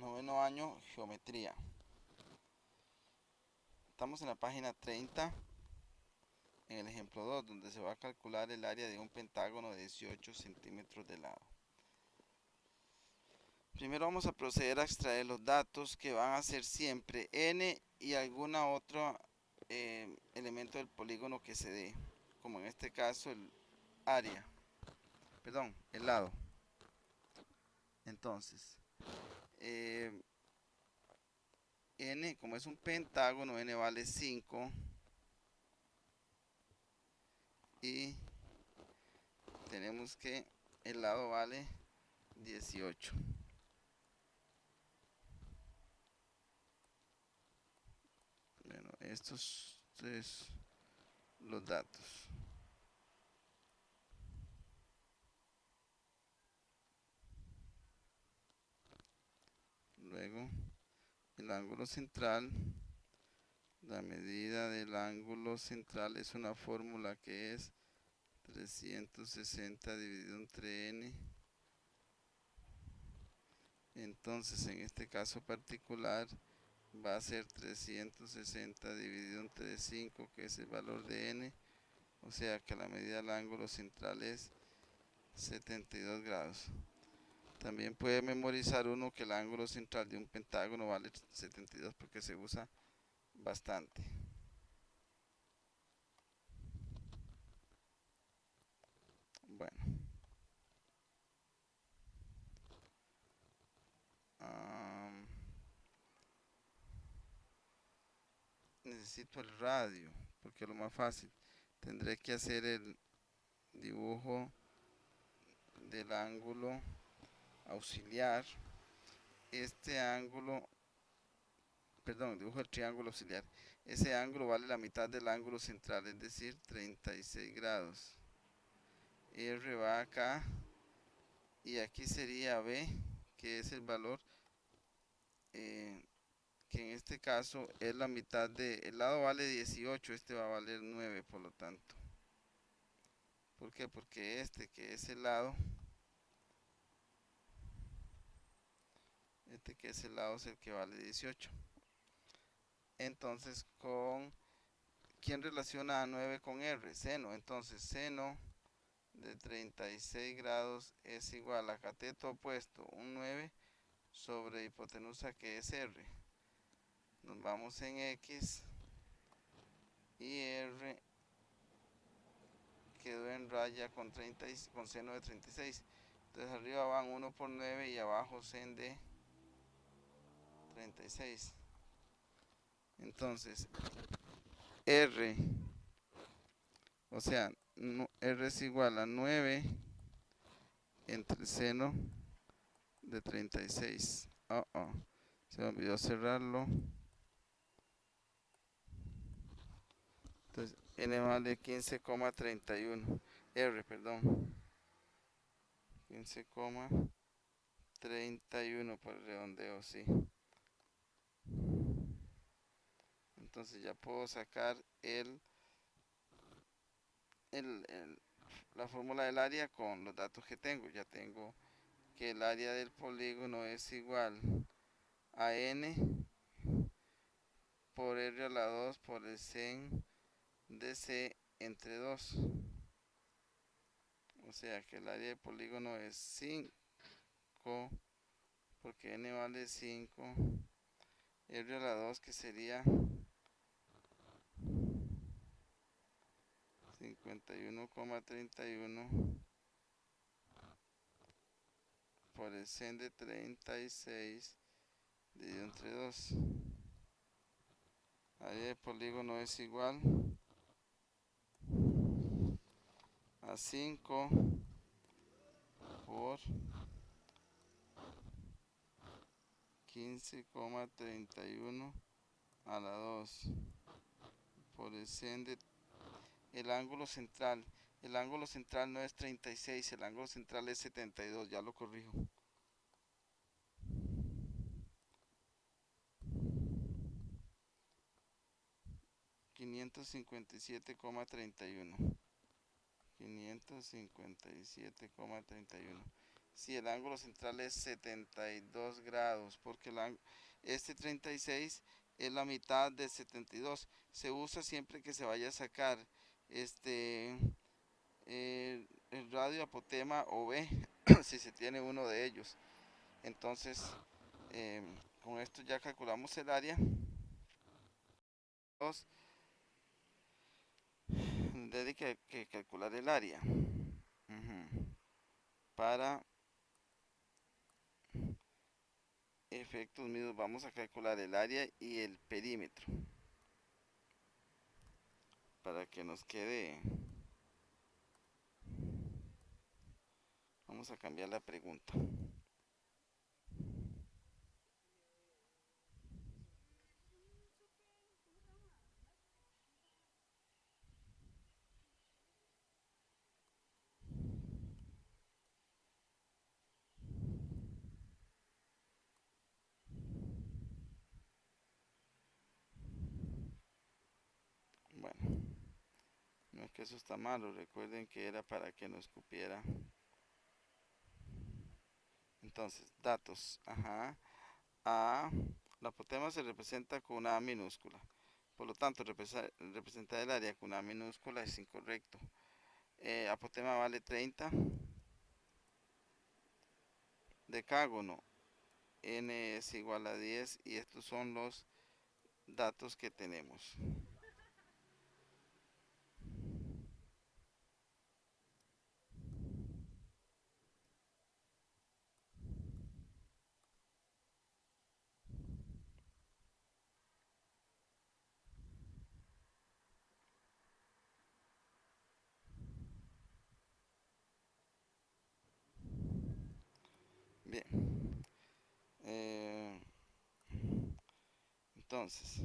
Noveno año, geometría. Estamos en la página 30, en el ejemplo 2, donde se va a calcular el área de un pentágono de 18 centímetros de lado. Primero vamos a proceder a extraer los datos que van a ser siempre n y alguna otro elemento del polígono que se dé, como en este caso el área, perdón, el lado. Entonces, n, como es un pentágono, n vale 5 y tenemos que el lado vale 18. Bueno, estos es los datos. Luego, el ángulo central. La medida del ángulo central es una fórmula que es 360 dividido entre n. Entonces, en este caso particular, va a ser 360 dividido entre 5, que es el valor de n. O sea que la medida del ángulo central es 72 grados. También puede memorizar uno que el ángulo central de un pentágono vale 72 porque se usa bastante. Bueno. Necesito el radio, porque es lo más fácil. Tendré que hacer el dibujo del ángulo auxiliar. Este ángulo, perdón, dibujo el triángulo auxiliar. Ese ángulo vale la mitad del ángulo central, es decir, 36 grados. R va acá y aquí sería B, que es el valor que en este caso es la mitad de, el lado vale 18, este va a valer 9, por lo tanto. ¿Por qué? Porque este que es el lado, es el que vale 18. Entonces, ¿quién relaciona a 9 con R? Seno. Entonces, seno de 36 grados es igual a cateto opuesto, un 9 sobre hipotenusa que es R. Nos vamos en X y R quedó en raya con seno de 36. Entonces arriba van 1 por 9 y abajo sen de 36. Entonces R, o sea, R es igual a 9 entre seno de 36. Se me olvidó cerrarlo. Entonces n vale 15,31. R, perdón. 15,31 por el redondeo, sí. Entonces ya puedo sacar la fórmula del área con los datos que tengo. Ya tengo que el área del polígono es igual a n por r a la 2 por el sen de c entre 2. O sea que el área del polígono es 5, porque n vale 5, r a la 2 que sería 51,31 por el sen de 36 dividido entre 2. Área del polígono es igual a 5 por 15,31 a la 2 por el sen de el ángulo central. El ángulo central no es 36, el ángulo central es 72, ya lo corrijo. $557,31. si el ángulo central es 72 grados, porque este 36 es la mitad de 72. Se usa siempre que se vaya a sacar este el radio, apotema o B, si se tiene uno de ellos. Entonces, con esto ya calculamos el área. Desde que calcular el área. Para efectos míos vamos a calcular el área y el perímetro. Para que nos quede... Vamos a cambiar la pregunta. Bueno, no es que eso está malo, recuerden que era para que nos cupiera. Entonces, datos, ajá. A, la apotema se representa con una A minúscula. Por lo tanto, representar el área con una A minúscula es incorrecto. Apotema vale 30. Decágono, n es igual a 10 y estos son los datos que tenemos. Bien, entonces,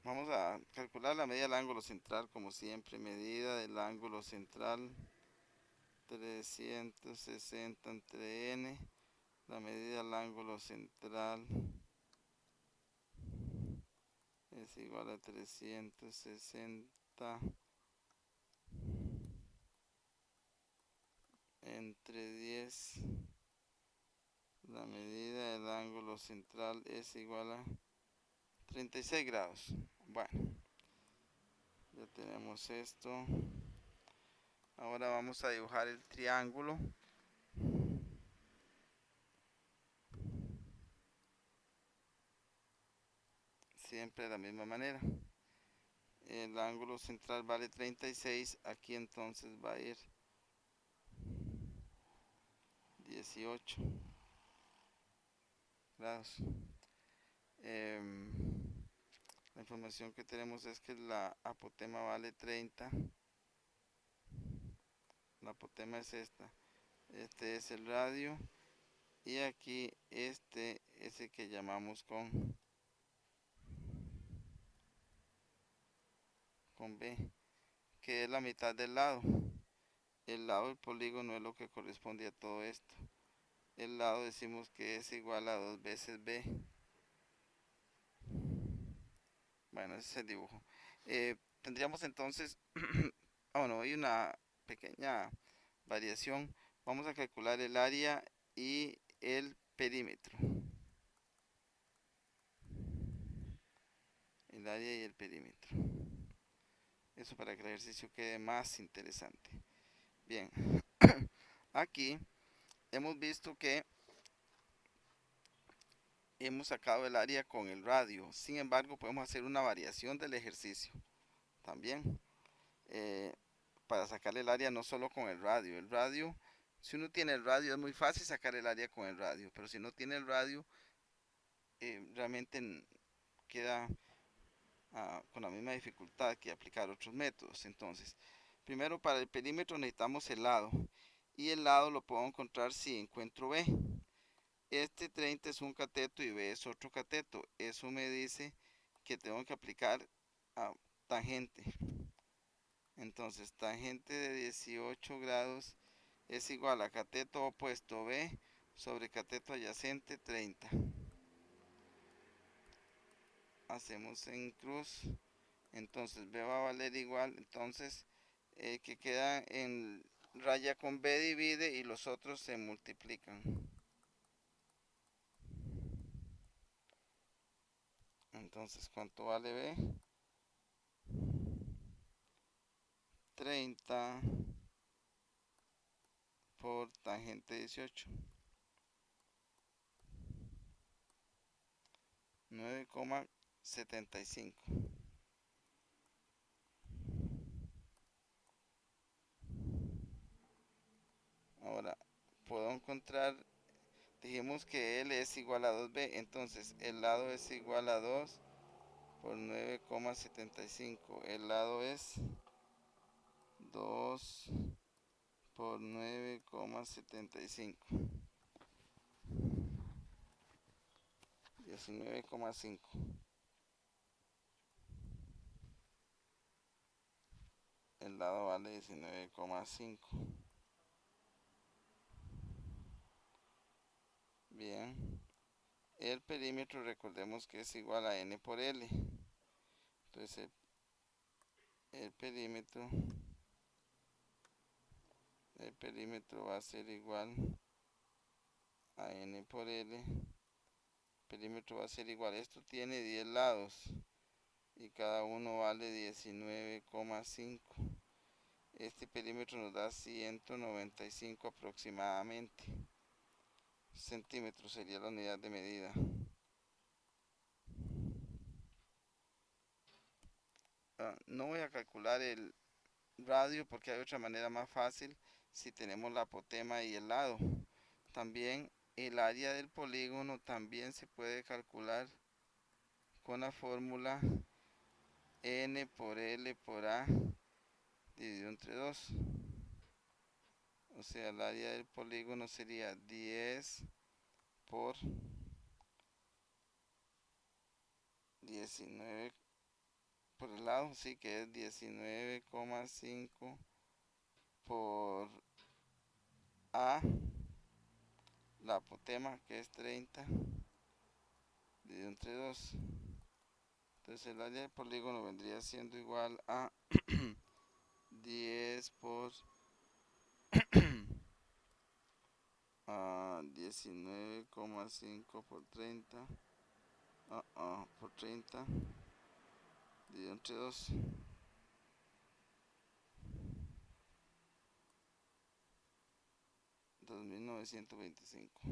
vamos a calcular la medida del ángulo central como siempre. Medida del ángulo central 360 entre n. La medida del ángulo central es igual a 360 entre 10. La medida del ángulo central es igual a 36 grados. Bueno, ya tenemos esto. Ahora vamos a dibujar el triángulo. Siempre de la misma manera. El ángulo central vale 36. Aquí entonces va a ir 18 grados. La información que tenemos es que la apotema vale 30. La apotema es esta. Este es el radio. Y aquí este es el que llamamos con B, que es la mitad del lado. El lado del polígono es lo que corresponde a todo esto. El lado decimos que es igual a 2 veces B. Bueno, ese es el dibujo. Tendríamos entonces, bueno, hay una pequeña variación. Vamos a calcular el área y el perímetro. El área y el perímetro. Eso para que el ejercicio quede más interesante. Bien, aquí hemos visto que hemos sacado el área con el radio. Sin embargo, podemos hacer una variación del ejercicio también. Para sacar el área no solo con el radio. El radio, si uno tiene el radio es muy fácil sacar el área con el radio. Pero si no tiene el radio, realmente queda con la misma dificultad que aplicar otros métodos. Entonces, primero para el perímetro necesitamos el lado. Y el lado lo puedo encontrar si encuentro B. Este 30 es un cateto y B es otro cateto. Eso me dice que tengo que aplicar a tangente. Entonces, tangente de 18 grados es igual a cateto opuesto B sobre cateto adyacente 30. Hacemos en cruz. Entonces, B va a valer igual. Entonces, que queda en raya con B divide y los otros se multiplican. Entonces, ¿cuánto vale B? 30 por tangente 18. 9,75. Ahora, puedo encontrar, dijimos que L es igual a 2B, entonces el lado es igual a 2 por 9,75. El lado es 2 por 9,75. 19,5. El lado vale 19,5. Bien. El perímetro recordemos que es igual a n por L. Entonces el perímetro va a ser igual a n por L. El perímetro va a ser igual. Esto tiene 10 lados y cada uno vale 19,5. Este perímetro nos da 195 aproximadamente. Centímetros sería la unidad de medida. No voy a calcular el radio porque hay otra manera más fácil si tenemos la apotema y el lado. También el área del polígono también se puede calcular con la fórmula n por L por A dividido entre 2. O sea, el área del polígono sería 10 por 19 por el lado, sí, que es 19,5 por A, la apotema que es 30 dividido entre 2. Entonces el área del polígono vendría siendo igual a 10 por 19,5 por 30 por 30 dividido entre 2. 2925.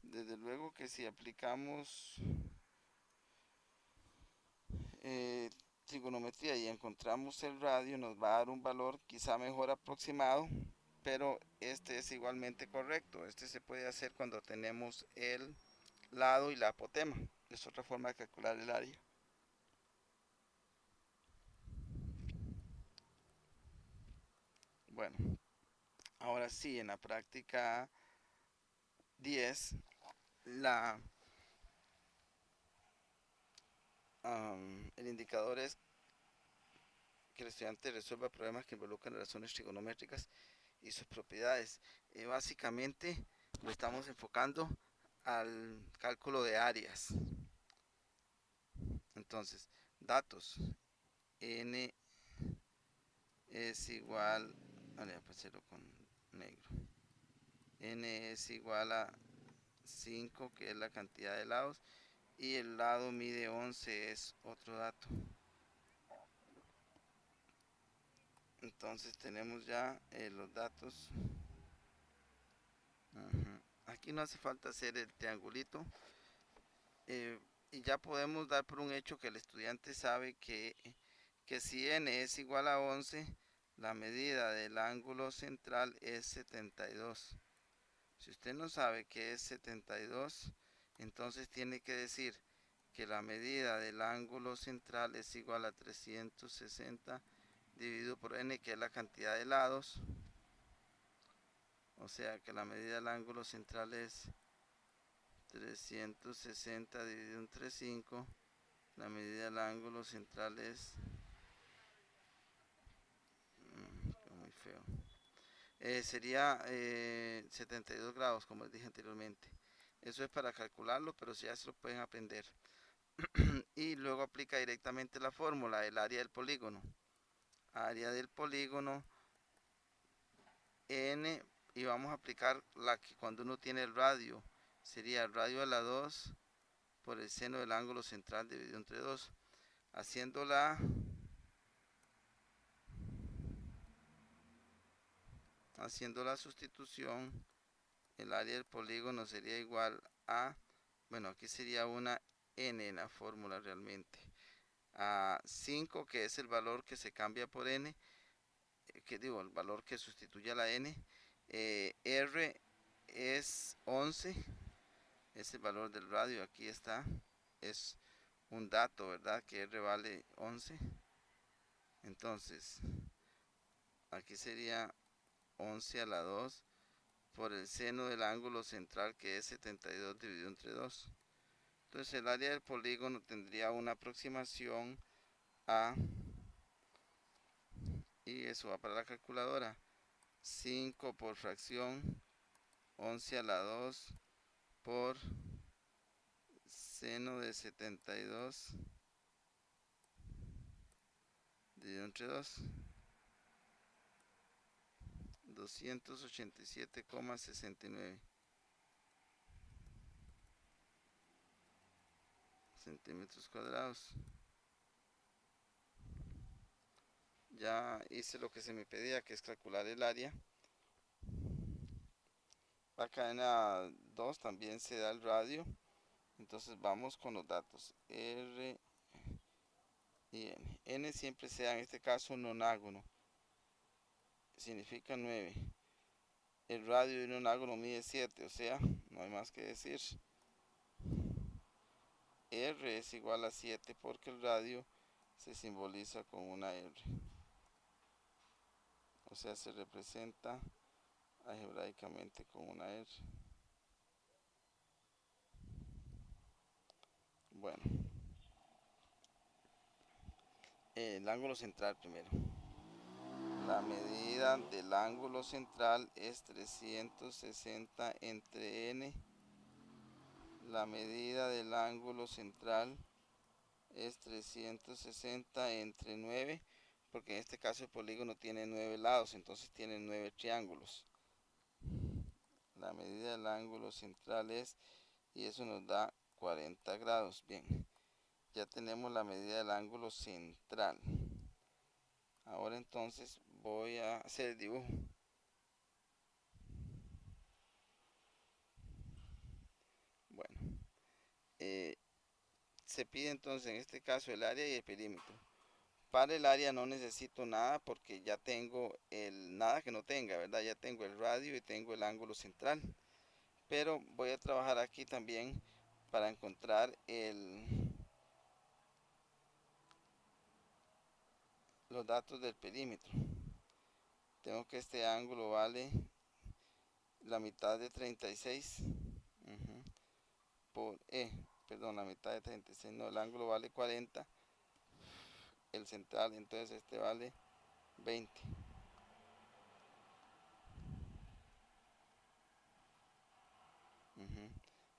Desde luego que si aplicamos trigonometría y encontramos el radio, nos va a dar un valor quizá mejor aproximado, pero este es igualmente correcto. Este se puede hacer cuando tenemos el lado y la apotema. Es otra forma de calcular el área. Bueno, ahora sí, en la práctica 10, el indicador es que el estudiante resuelva problemas que involucran relaciones trigonométricas y sus propiedades. Básicamente lo estamos enfocando al cálculo de áreas. Entonces, datos. N es igual, vale, a hacerlo con negro. N es igual a 5, que es la cantidad de lados, y el lado mide 11, es otro dato. Entonces tenemos ya los datos. Aquí no hace falta hacer el triangulito. Y ya podemos dar por un hecho que el estudiante sabe que si n es igual a 11, la medida del ángulo central es 72. Si usted no sabe qué es 72, entonces tiene que decir que la medida del ángulo central es igual a 360 dividido por n, que es la cantidad de lados. O sea que la medida del ángulo central es 360 dividido entre 5. La medida del ángulo central es muy feo. Sería 72 grados, como les dije anteriormente. Eso es para calcularlo, pero ya se lo pueden aprender. Y luego aplica directamente la fórmula, el área del polígono. Área del polígono n, y vamos a aplicar la que cuando uno tiene el radio, sería el radio a la 2 por el seno del ángulo central dividido entre 2. Haciendo la sustitución, el área del polígono sería igual a, bueno, aquí sería una n en la fórmula realmente, a 5, que es el valor que se cambia por n, que digo, el valor que sustituye a la n. R es 11, es el valor del radio, aquí está, es un dato, ¿verdad? Que R vale 11. Entonces, aquí sería 11 a la 2 por el seno del ángulo central, que es 72 dividido entre 2. Entonces el área del polígono tendría una aproximación a, y eso va para la calculadora, 5 por fracción 11 a la 2 por seno de 72 dividido entre 2, 287,69 centímetros cuadrados. Ya hice lo que se me pedía, que es calcular el área. La cadena 2 también se da el radio. Entonces vamos con los datos. R y N. N siempre sea en este caso nonágono. Significa 9. El radio de un nonágono mide 7, o sea, no hay más que decir. R es igual a 7 porque el radio se simboliza con una R. O sea, se representa algebraicamente con una R. Bueno, el ángulo central primero. La medida del ángulo central es 360 entre n. La medida del ángulo central es 360 entre 9, porque en este caso el polígono tiene 9 lados, entonces tiene 9 triángulos. La medida del ángulo central es, y eso nos da 40 grados. Bien, ya tenemos la medida del ángulo central. Ahora entonces voy a hacer el dibujo. Bueno, se pide entonces en este caso el área y el perímetro. Para el área no necesito nada porque ya tengo nada que no tenga, ¿verdad? Ya tengo el radio y tengo el ángulo central. Pero voy a trabajar aquí también para encontrar los datos del perímetro. Tengo que este ángulo vale la mitad de 36. Por perdón, la mitad de 36, no, el ángulo vale 40, el central, entonces este vale 20.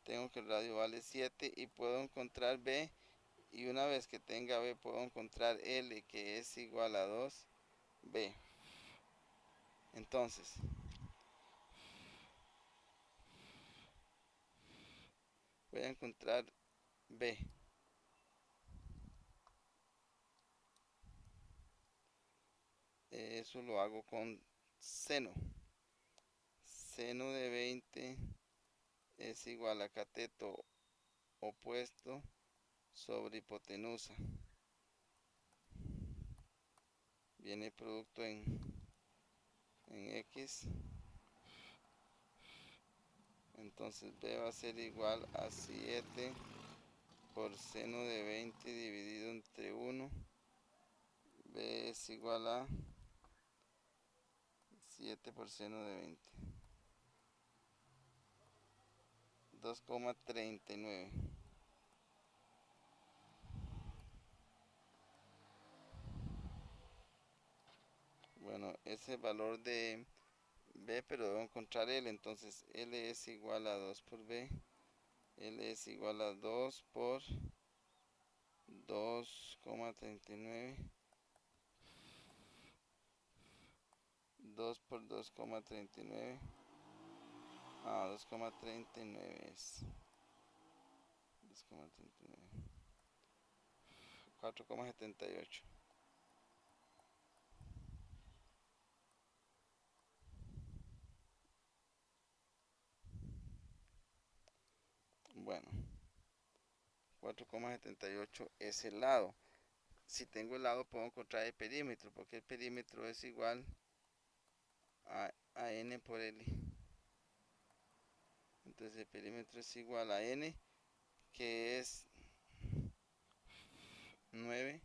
Tengo que el radio vale 7 y puedo encontrar B, y una vez que tenga B puedo encontrar L, que es igual a 2B. Entonces voy a encontrar B. Eso lo hago con seno. Seno de 20 es igual a cateto opuesto sobre hipotenusa. Viene producto en X. Entonces B va a ser igual a 7 por seno de 20 dividido entre 1. B es igual a 7 por seno de 20. 2,39. Bueno, ese valor de B, pero debo encontrar L. Entonces L es igual a 2 por B. L es igual a 2 por 2,39. 2 por 2,39. 2,39 es 2,39. 4,78. Bueno, 4,78 es el lado. Si tengo el lado puedo encontrar el perímetro, porque el perímetro es igual a n por L. Entonces el perímetro es igual a n, que es 9,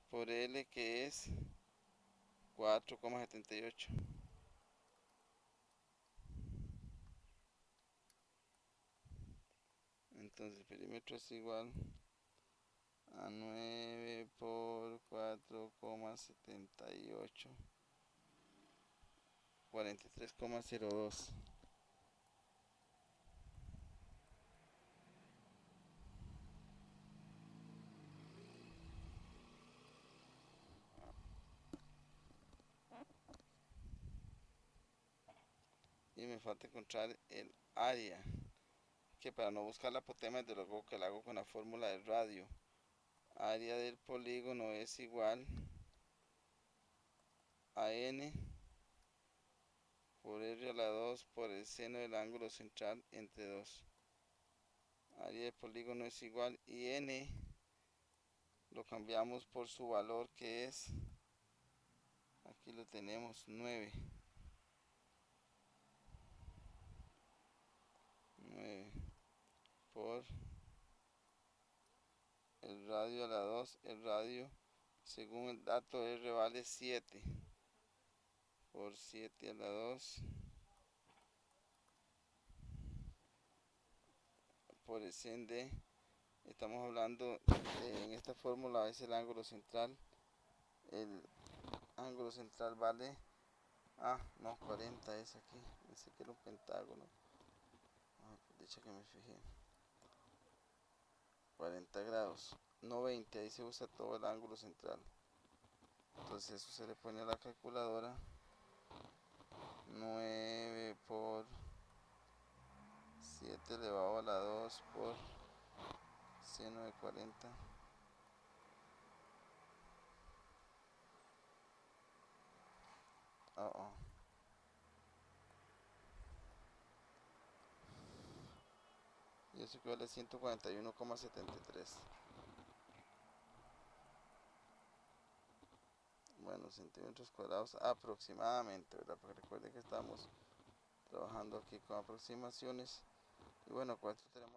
por L, que es 4,78. Entonces el perímetro es igual a 9 por 4,78. 43,02. Y me falta encontrar el área, que para no buscar la hipotenusa de luego que la hago con la fórmula del radio. Área del polígono es igual a n por r a la 2 por el seno del ángulo central entre 2. Área del polígono es igual, y n lo cambiamos por su valor, que es, aquí lo tenemos, 9. 9 por el radio a la 2. El radio, según el dato R, vale 7 por 7 a la 2 por el sen de, estamos hablando en esta fórmula es el ángulo central. El ángulo central vale, no, 40 es aquí, pensé que era un pentágono. De hecho que me fijé, 40 grados, no 20, ahí se usa todo el ángulo central. Entonces eso se le pone a la calculadora. 9 por 7 elevado a la 2 por seno de 40. Y eso equivale a 141,73. Bueno, centímetros cuadrados aproximadamente, ¿verdad? Porque recuerden que estamos trabajando aquí con aproximaciones. Y bueno, 4 tenemos